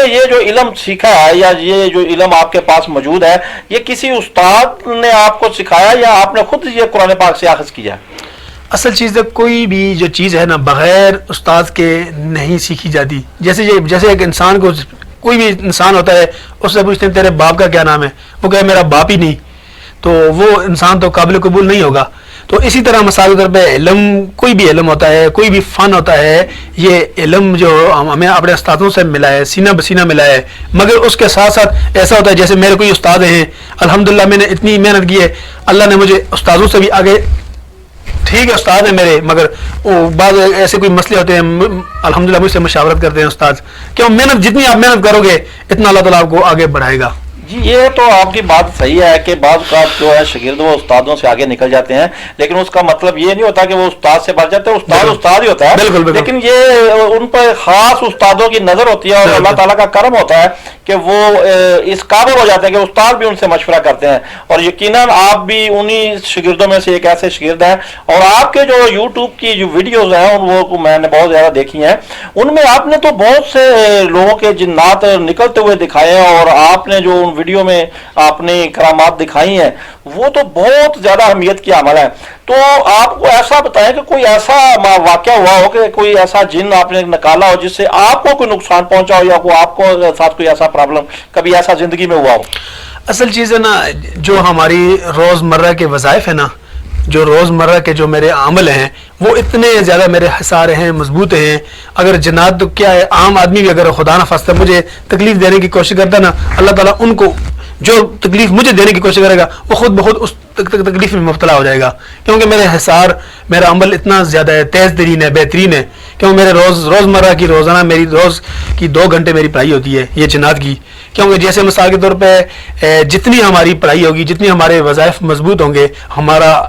یہ جو علم سیکھا ہے یا یہ جو علم آپ کے پاس موجود ہے یہ کسی استاد نے آپ کو سکھایا یا آپ نے خود یہ قرآن پاک سے اخذ کیا؟ اصل چیز ہے کوئی بھی جو چیز ہے نا بغیر استاد کے نہیں سیکھی جاتی. جیسے ایک انسان کو کوئی بھی انسان ہوتا ہے اس سے پوچھتے ہیں تیرے باپ کا کیا نام ہے, وہ کہے میرا باپ ہی نہیں, تو وہ انسان تو قابل قبول نہیں ہوگا. تو اسی طرح مثال کے طور پہ علم, کوئی بھی علم ہوتا ہے, کوئی بھی فن ہوتا ہے, یہ علم جو ہمیں اپنے استادوں سے ملا ہے, سینہ بسینہ ملا ہے, مگر اس کے ساتھ ساتھ ایسا ہوتا ہے جیسے میرے کوئی استاد ہیں, الحمدللہ میں نے اتنی محنت کی ہے, اللہ نے مجھے استادوں سے بھی آگے, ٹھیک ہے استاد ہیں میرے, مگر وہ بعض ایسے کوئی مسئلے ہوتے ہیں, الحمدللہ مجھ سے مشاورت کرتے ہیں استاد, کہ محنت جتنی آپ محنت کرو گے اتنا اللہ تعالیٰ آپ کو آگے بڑھائے گا. جی یہ تو آپ کی بات صحیح ہے کہ بعض اوقات جو ہے شاگرد وہ استادوں سے آگے نکل جاتے ہیں, لیکن اس کا مطلب یہ نہیں ہوتا کہ وہ استاد سے بڑھ جاتے ہیں, استاد ہی ہوتا ہے. بالکل. لیکن یہ ان پر خاص استادوں کی نظر ہوتی ہے اور اللہ تعالیٰ کا کرم ہوتا ہے کہ وہ اس قابل ہو جاتے ہیں کہ استاد بھی ان سے مشورہ کرتے ہیں. اور یقیناً آپ بھی انہی شاگردوں میں سے ایک ایسے شاگرد ہیں, اور آپ کے جو یوٹیوب کی جو ویڈیوز ہیں وہ میں نے بہت زیادہ دیکھی ہیں, ان میں آپ نے تو بہت سے لوگوں کے جنات نکلتے ہوئے دکھائے ہیں, اور آپ نے جو ویڈیو میں آپ نے کرامات دکھائی ہیں وہ تو بہت زیادہ اہمیت کی عمل ہے. تو آپ کو ایسا بتائیں کہ کوئی ایسا واقعہ ہوا ہو کہ کوئی ایسا جن آپ نے نکالا ہو جس سے آپ کو کوئی نقصان پہنچا ہو, یا کوئی آپ کو ساتھ کوئی ایسا پرابلم کبھی ایسا زندگی میں ہوا ہو؟ اصل چیز ہے نا جو ہماری روزمرہ کے وظائف ہیں نا, جو روزمرہ کے جو میرے عمل ہیں وہ اتنے زیادہ میرے حسار ہیں, مضبوط ہیں. اگر جنات تو کیا ہے, عام آدمی بھی اگر خدا نہ خواستہ مجھے تکلیف دینے کی کوشش کرتا ہے نا, اللہ تعالیٰ ان کو جو تکلیف مجھے دینے کی کوشش کرے گا وہ خود بخود اس تکلیف میں مبتلا ہو جائے گا, کیونکہ میرے حسار, میرا عمل اتنا زیادہ ہے, تیز ترین ہے, بہترین ہے, کیونکہ میرے روزمرہ کی روزانہ میری روز کی 2 گھنٹے میری پڑھائی ہوتی ہے یہ جنات کی. کیونکہ جیسے مثال کے طور پہ جتنی ہماری پڑھائی ہوگی, جتنی ہمارے وظائف مضبوط ہوں گے, ہمارا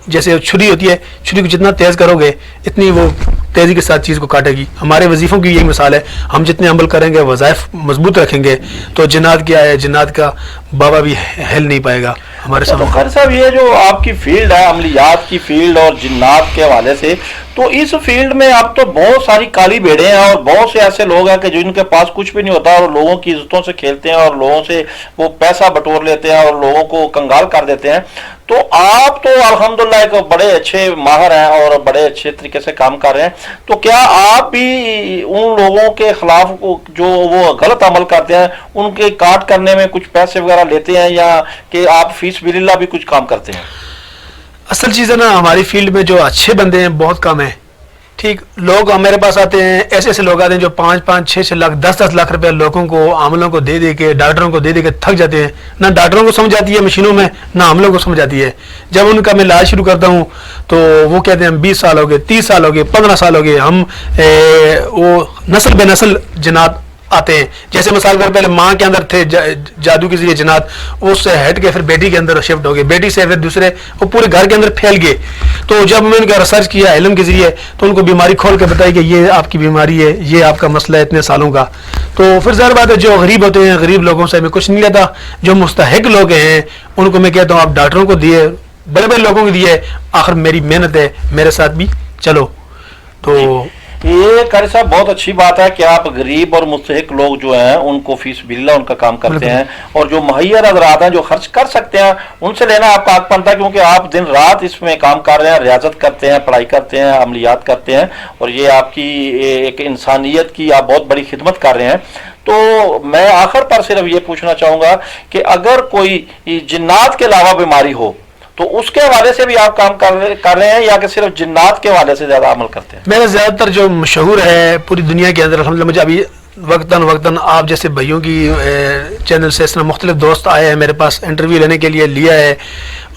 جیسے چھری ہوتی ہے, چھری کو جتنا تیز کرو گے اتنی وہ تیزی کے ساتھ چیز کو کاٹے گی. ہمارے وظیفوں کی یہی مثال ہے, ہم جتنے عمل کریں گے, وظائف مضبوط رکھیں گے, تو جنات کیا ہے, جنات کا بابا بھی ہل نہیں پائے گا ہمارے سامنے. خیر صاحب یہ جو آپ کی فیلڈ ہے, عملیات کی فیلڈ اور جنات کے حوالے سے, تو اس فیلڈ میں اب تو بہت ساری کالی بھیڑیں ہیں اور بہت سے ایسے لوگ ہیں کہ جن کے پاس کچھ بھی نہیں ہوتا اور لوگوں کی عزتوں سے کھیلتے ہیں اور لوگوں سے وہ پیسہ بٹور لیتے ہیں اور لوگوں کو کنگال کر دیتے ہیں. تو آپ تو الحمدللہ ایک بڑے اچھے ماہر ہیں اور بڑے اچھے طریقے سے کام کر رہے ہیں, تو کیا آپ بھی ان لوگوں کے خلاف جو وہ غلط عمل کرتے ہیں ان کے کاٹ کرنے میں کچھ پیسے وغیرہ لیتے ہیں, یا کہ آپ فی سبیل اللہ بھی کچھ کام کرتے ہیں؟ اصل چیز ہے نا ہماری فیلڈ میں جو اچھے بندے ہیں بہت کم ہیں. ٹھیک, لوگ میرے پاس آتے ہیں, ایسے لوگ آتے ہیں جو 5-5, 6-6 لاکھ, 10-10 لاکھ روپے لوگوں کو, عاملوں کو دے دے کے, ڈاکٹروں کو دے دے کے تھک جاتے ہیں. نہ ڈاکٹروں کو سمجھ آتی ہے مشینوں میں, نہ عاملوں کو سمجھ آتی ہے. جب ان کا میں علاج شروع کرتا ہوں تو وہ کہتے ہیں 20 سال ہو گئے, 30 سال ہو گئے, 15 سال ہو گئے, ہم وہ نسل بے نسل جنات آتے ہیں. جیسے مثال کے پہلے ماں کے اندر تھے جادو کے ذریعے جنات, اس سے ہٹ کے پھر بیٹی کے اندر شفٹ ہو گئے, بیٹی سے پھر دوسرے, وہ پورے گھر کے اندر پھیل گئے. تو جب میں ان کا ریسرچ کیا علم کے ذریعے تو ان کو بیماری کھول کے بتائی کہ یہ آپ کی بیماری ہے, یہ آپ کا مسئلہ ہے اتنے سالوں کا. تو پھر ظاہر بات ہے جو غریب ہوتے ہیں, غریب لوگوں سے میں کچھ نہیں لیتا. جو مستحق لوگ ہیں ان کو میں کہتا ہوں آپ ڈاکٹروں کو دیے, بڑے بڑے لوگوں کو دیے, آخر میری محنت ہے, میرے ساتھ بھی چلو. تو یہ قاری صاحب بہت اچھی بات ہے کہ آپ غریب اور مستحق لوگ جو ہیں ان کو فی سبیل اللہ ان کا کام کرتے ہیں, اور جو مہیا حضرات ہیں جو خرچ کر سکتے ہیں ان سے لینا آپ کا حق بنتا ہے, کیونکہ آپ دن رات اس میں کام کر رہے ہیں, ریاضت کرتے ہیں, پڑھائی کرتے ہیں, عملیات کرتے ہیں, اور یہ آپ کی ایک انسانیت کی آپ بہت بڑی خدمت کر رہے ہیں. تو میں آخر پر صرف یہ پوچھنا چاہوں گا کہ اگر کوئی جنات کے علاوہ بیماری ہو تو اس کے حوالے سے بھی آپ کام کر رہے ہیں, یا کہ صرف جنات کے حوالے سے زیادہ عمل کرتے ہیں؟ میرا زیادہ تر جو مشہور ہے پوری دنیا کے اندر الحمدللہ, مجھے ابھی وقتاً آپ جیسے بھائیوں کی چینل سے اس طرح مختلف دوست آئے ہیں میرے پاس انٹرویو لینے کے لیے, لیا ہے.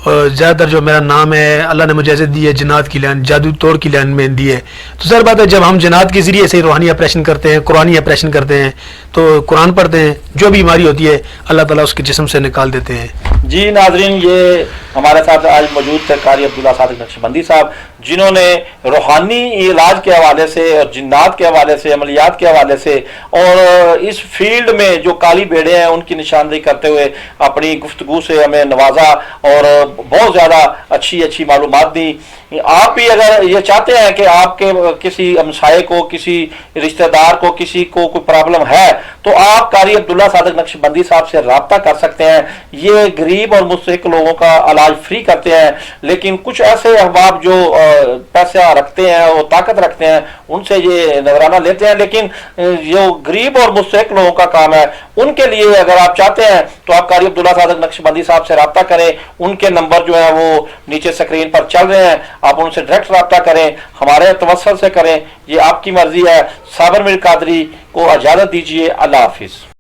اور زیادہ تر جو میرا نام ہے اللہ نے مجھے اجازت دی ہے جنات کی لائن, جادو توڑ کی لائن میں دی ہے. تو ظاہر بات ہے جب ہم جنات کے ذریعے سے روحانی آپریشن کرتے ہیں, قرآنی آپریشن کرتے ہیں, تو قرآن پڑھتے ہیں, جو بیماری ہوتی ہے اللہ تعالیٰ اس کے جسم سے نکال دیتے ہیں. جی ناظرین, یہ ہمارے ساتھ آج موجود تھے قاری عبداللہ صادق نقشبندی صاحب, جنہوں نے روحانی علاج کے حوالے سے اور جنات کے حوالے سے, عملیات کے حوالے سے, اور اس فیلڈ میں جو کالی بھیڑیں ہیں ان کی نشاندہی کرتے ہوئے اپنی گفتگو سے ہمیں نوازا اور بہت زیادہ اچھی معلومات دی. آپ بھی اگر یہ چاہتے ہیں کہ آپ کے کسی ہمسائے کو, کسی رشتہ دار کو, کسی کو کوئی پرابلم ہے, تو آپ قاری عبداللہ صادق نقشبندی صاحب سے رابطہ کر سکتے ہیں. یہ غریب اور مستحق لوگوں کا علاج فری کرتے ہیں. لیکن کچھ ایسے احباب جو پیسہ رکھتے ہیں، وہ طاقت رکھتے ہیں، ان سے یہ نذرانہ لیتے ہیں. لیکن جو غریب اور مستحق لوگوں کا کام ہے، ان کے لیے اگر آپ چاہتے ہیں تو آپ قاری عبداللہ صادق نقشبندی صاحب سے رابطہ کریں. ان کے نمبر جو ہیں وہ نیچے سکرین پر چل رہے ہیں، آپ ان سے ڈائریکٹ رابطہ کریں، ہمارے توسل سے کریں. یہ آپ کی مرضی ہے. صابر میر قادری کو اجازت دیجیے. اللہ حافظ.